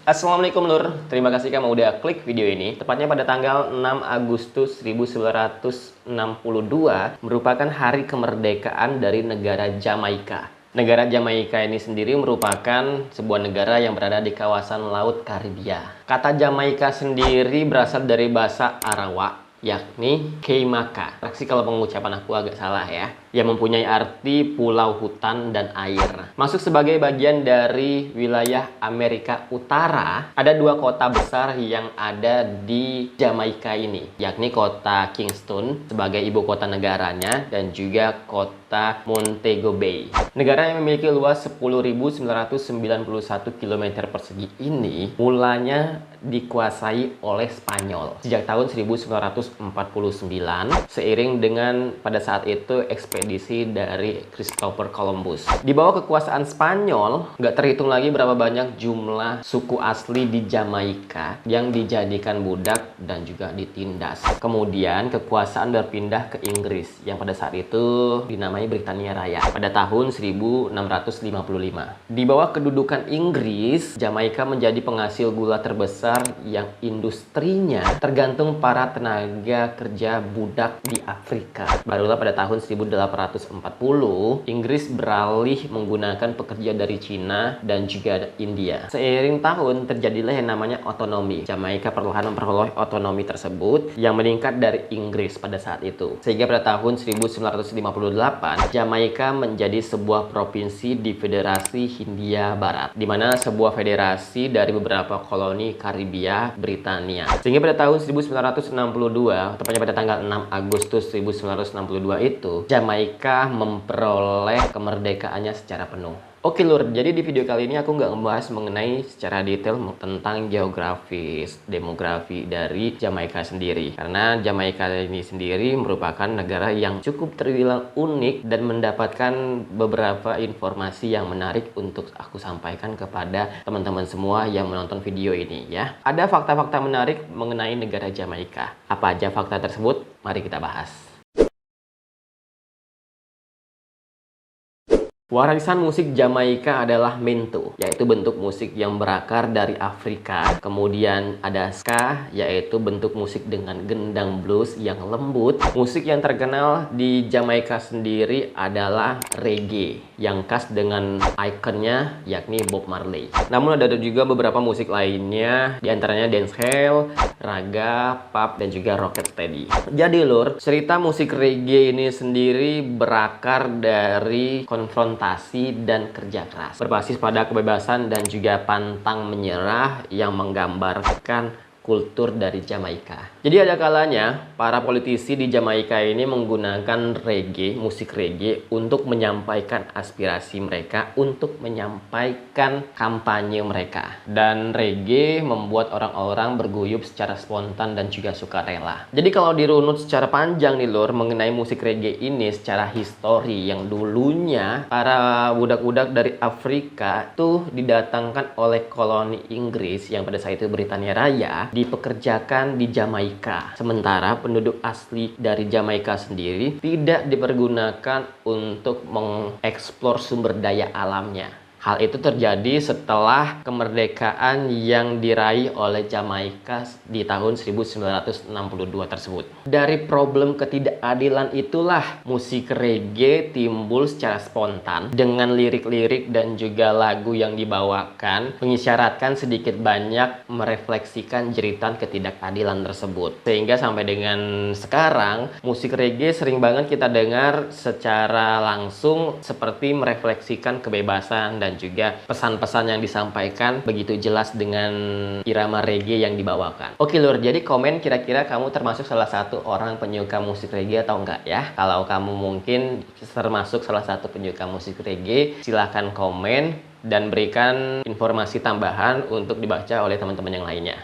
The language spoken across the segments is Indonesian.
Assalamualaikum Lur, terima kasih kamu udah klik video ini. Tepatnya pada tanggal 6 Agustus 1962 merupakan hari kemerdekaan dari negara Jamaika. Negara Jamaika ini sendiri merupakan sebuah negara yang berada di kawasan Laut Karibia. Kata Jamaika sendiri berasal dari bahasa Arawak, yakni Keimaka. Koreksi kalau pengucapan aku agak salah ya. Yang mempunyai arti pulau hutan dan air. Masuk sebagai bagian dari wilayah Amerika Utara, ada dua kota besar yang ada di Jamaika ini, yakni kota Kingston sebagai ibu kota negaranya dan juga kota Montego Bay. Negara yang memiliki luas 10.991 km persegi ini mulanya dikuasai oleh Spanyol sejak tahun 1949 seiring dengan pada saat itu ekspedisi dari Christopher Columbus. Di bawah kekuasaan Spanyol, nggak terhitung lagi berapa banyak jumlah suku asli di Jamaika yang dijadikan budak dan juga ditindas. Kemudian kekuasaan berpindah ke Inggris yang pada saat itu dinamai Britania Raya pada tahun 1655. Di bawah kedudukan Inggris, Jamaika menjadi penghasil gula terbesar yang industrinya tergantung para tenaga kerja budak di Afrika. Barulah pada tahun 1840, Inggris beralih menggunakan pekerja dari Cina dan juga India. Seiring tahun terjadilah yang namanya otonomi. Jamaika perlahan memperoleh otonomi tersebut yang meningkat dari Inggris pada saat itu. Sehingga pada tahun 1958, Jamaika menjadi sebuah provinsi di Federasi Hindia Barat, di mana sebuah federasi dari beberapa koloni Karibia Britania. Sehingga pada tahun 1962, tepatnya pada tanggal 6 Agustus 1962 itu, Jamaika memperoleh kemerdekaannya secara penuh. Oke Lur, jadi di video kali ini aku nggak ngebahas mengenai secara detail tentang geografis, demografi dari Jamaika sendiri. Karena Jamaika ini sendiri merupakan negara yang cukup terbilang unik dan mendapatkan beberapa informasi yang menarik untuk aku sampaikan kepada teman-teman semua yang menonton video ini ya. Ada fakta-fakta menarik mengenai negara Jamaika. Apa aja fakta tersebut? Mari kita bahas. Warisan musik Jamaika adalah mento, yaitu bentuk musik yang berakar dari Afrika. Kemudian ada ska, yaitu bentuk musik dengan gendang blues yang lembut. Musik yang terkenal di Jamaika sendiri adalah reggae, yang khas dengan ikonnya yakni Bob Marley. Namun ada juga beberapa musik lainnya, diantaranya dancehall, raga, pop, dan juga rocksteady. Jadi Lur, cerita musik reggae ini sendiri berakar dari konfrontasi dan kerja keras, berbasis pada kebebasan dan juga pantang menyerah yang menggambarkan kultur dari Jamaika. Jadi ada kalanya para politisi di Jamaika ini menggunakan reggae, musik reggae untuk menyampaikan aspirasi mereka, untuk menyampaikan kampanye mereka. Dan reggae membuat orang-orang berguyup secara spontan dan juga sukarela. Jadi kalau dirunut secara panjang nih Lur, mengenai musik reggae ini secara histori yang dulunya para budak-budak dari Afrika tuh didatangkan oleh koloni Inggris yang pada saat itu Britania Raya, dipekerjakan di Jamaika. Sementara penduduk asli dari Jamaika sendiri tidak dipergunakan untuk mengeksplor sumber daya alamnya. Hal itu terjadi setelah kemerdekaan yang diraih oleh Jamaika di tahun 1962 tersebut. Dari problem ketidakadilan itulah musik reggae timbul secara spontan dengan lirik-lirik dan juga lagu yang dibawakan mengisyaratkan sedikit banyak merefleksikan jeritan ketidakadilan tersebut. Sehingga sampai dengan sekarang musik reggae sering banget kita dengar secara langsung seperti merefleksikan kebebasan dan juga pesan-pesan yang disampaikan begitu jelas dengan irama reggae yang dibawakan. Oke Lur, jadi komen kira-kira kamu termasuk salah satu orang penyuka musik reggae atau enggak ya? Kalau kamu mungkin termasuk salah satu penyuka musik reggae, silahkan komen dan berikan informasi tambahan untuk dibaca oleh teman-teman yang lainnya.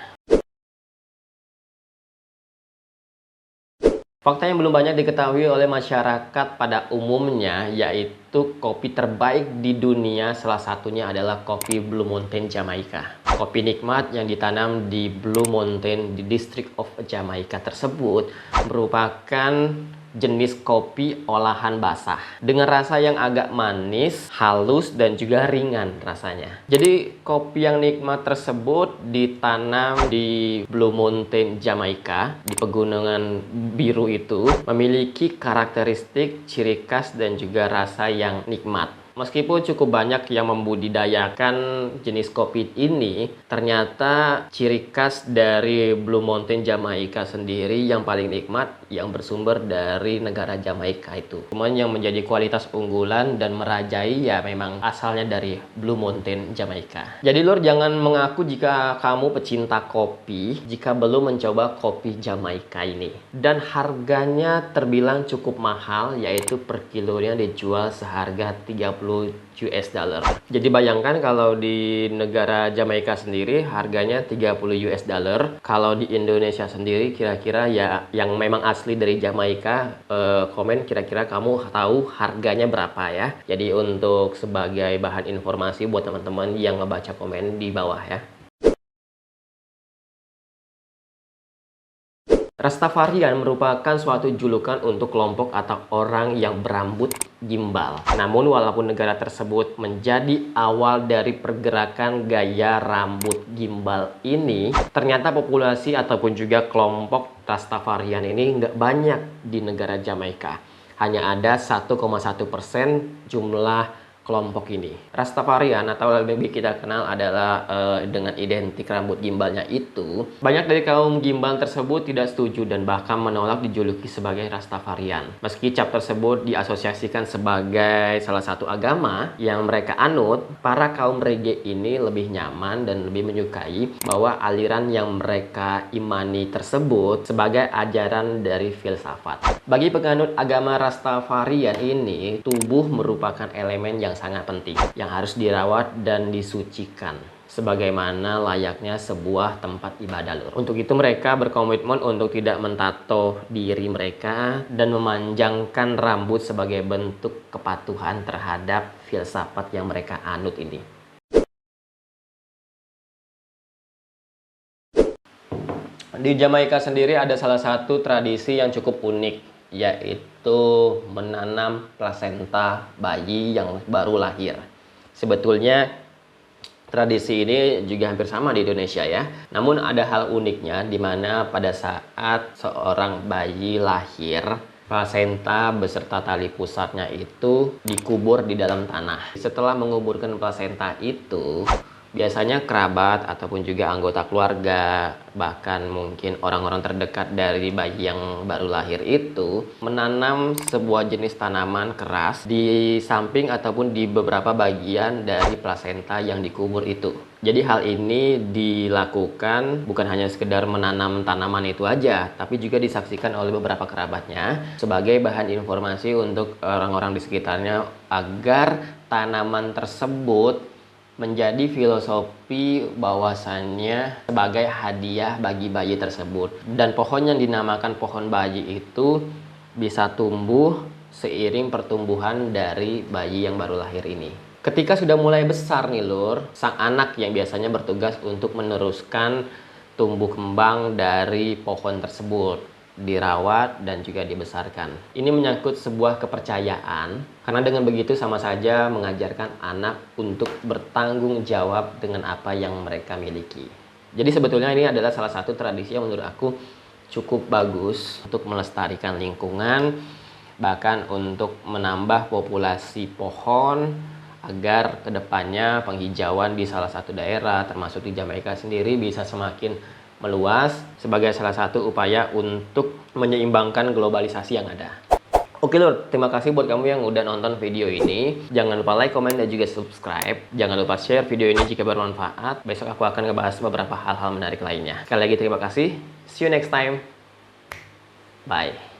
Fakta yang belum banyak diketahui oleh masyarakat pada umumnya yaitu kopi terbaik di dunia salah satunya adalah kopi Blue Mountain Jamaika. Kopi nikmat yang ditanam di Blue Mountain di District of Jamaica tersebut merupakan jenis kopi olahan basah dengan rasa yang agak manis, halus, dan juga ringan rasanya. Jadi kopi yang nikmat tersebut ditanam di Blue Mountain, Jamaika, di pegunungan biru itu, memiliki karakteristik, ciri khas, dan juga rasa yang nikmat. Meskipun cukup banyak yang membudidayakan jenis kopi ini, ternyata ciri khas dari Blue Mountain Jamaika sendiri yang paling nikmat yang bersumber dari negara Jamaika itu. Cuman yang menjadi kualitas unggulan dan merajai ya memang asalnya dari Blue Mountain Jamaika. Jadi lur, jangan mengaku jika kamu pecinta kopi jika belum mencoba kopi Jamaika ini. Dan harganya terbilang cukup mahal, yaitu per kilonya dijual seharga 30 US dollar. Jadi bayangkan kalau di negara Jamaika sendiri harganya 30 US dollar. Kalau di Indonesia sendiri kira-kira ya yang memang asli dari Jamaika, komen kira-kira kamu tahu harganya berapa ya. Jadi untuk sebagai bahan informasi buat teman-teman yang ngebaca komen di bawah ya. Rastafarian merupakan suatu julukan untuk kelompok atau orang yang berambut gimbal. Namun walaupun negara tersebut menjadi awal dari pergerakan gaya rambut gimbal ini, ternyata populasi ataupun juga kelompok Rastafarian ini nggak banyak di negara Jamaika. Hanya ada 1,1% jumlah kelompok ini. Rastafarian atau lebih kita kenal adalah dengan identik rambut gimbalnya itu. Banyak dari kaum gimbal tersebut tidak setuju dan bahkan menolak dijuluki sebagai Rastafarian. Meski cap tersebut diasosiasikan sebagai salah satu agama yang mereka anut, para kaum reggae ini lebih nyaman dan lebih menyukai bahwa aliran yang mereka imani tersebut sebagai ajaran dari filsafat. Bagi penganut agama Rastafarian ini, tubuh merupakan elemen yang sangat penting, yang harus dirawat dan disucikan sebagaimana layaknya sebuah tempat ibadah lur. Untuk itu mereka berkomitmen untuk tidak mentato diri mereka dan memanjangkan rambut sebagai bentuk kepatuhan terhadap filsafat yang mereka anut ini. Di Jamaika sendiri ada salah satu tradisi yang cukup unik, yaitu menanam plasenta bayi yang baru lahir. Sebetulnya tradisi ini juga hampir sama di Indonesia ya. Namun ada hal uniknya di mana pada saat seorang bayi lahir, plasenta beserta tali pusatnya itu dikubur di dalam tanah. Setelah menguburkan plasenta itu, biasanya kerabat ataupun juga anggota keluarga, bahkan mungkin orang-orang terdekat dari bayi yang baru lahir itu menanam sebuah jenis tanaman keras di samping ataupun di beberapa bagian dari plasenta yang dikubur itu. Jadi hal ini dilakukan bukan hanya sekedar menanam tanaman itu aja, tapi juga disaksikan oleh beberapa kerabatnya sebagai bahan informasi untuk orang-orang di sekitarnya agar tanaman tersebut menjadi filosofi bahwasannya sebagai hadiah bagi bayi tersebut. Dan pohon yang dinamakan pohon bayi itu bisa tumbuh seiring pertumbuhan dari bayi yang baru lahir ini. Ketika sudah mulai besar nih lur, sang anak yang biasanya bertugas untuk meneruskan tumbuh kembang dari pohon tersebut dirawat dan juga dibesarkan. Ini menyangkut sebuah kepercayaan, karena dengan begitu sama saja mengajarkan anak untuk bertanggung jawab dengan apa yang mereka miliki. Jadi sebetulnya ini adalah salah satu tradisi yang menurut aku cukup bagus untuk melestarikan lingkungan, bahkan untuk menambah populasi pohon agar kedepannya penghijauan di salah satu daerah termasuk di Jamaika sendiri bisa semakin meluas sebagai salah satu upaya untuk menyeimbangkan globalisasi yang ada. Oke lur, terima kasih buat kamu yang udah nonton video ini. Jangan lupa like, komen, dan juga subscribe. Jangan lupa share video ini jika bermanfaat. Besok aku akan ngebahas beberapa hal-hal menarik lainnya. Sekali lagi terima kasih. See you next time. Bye.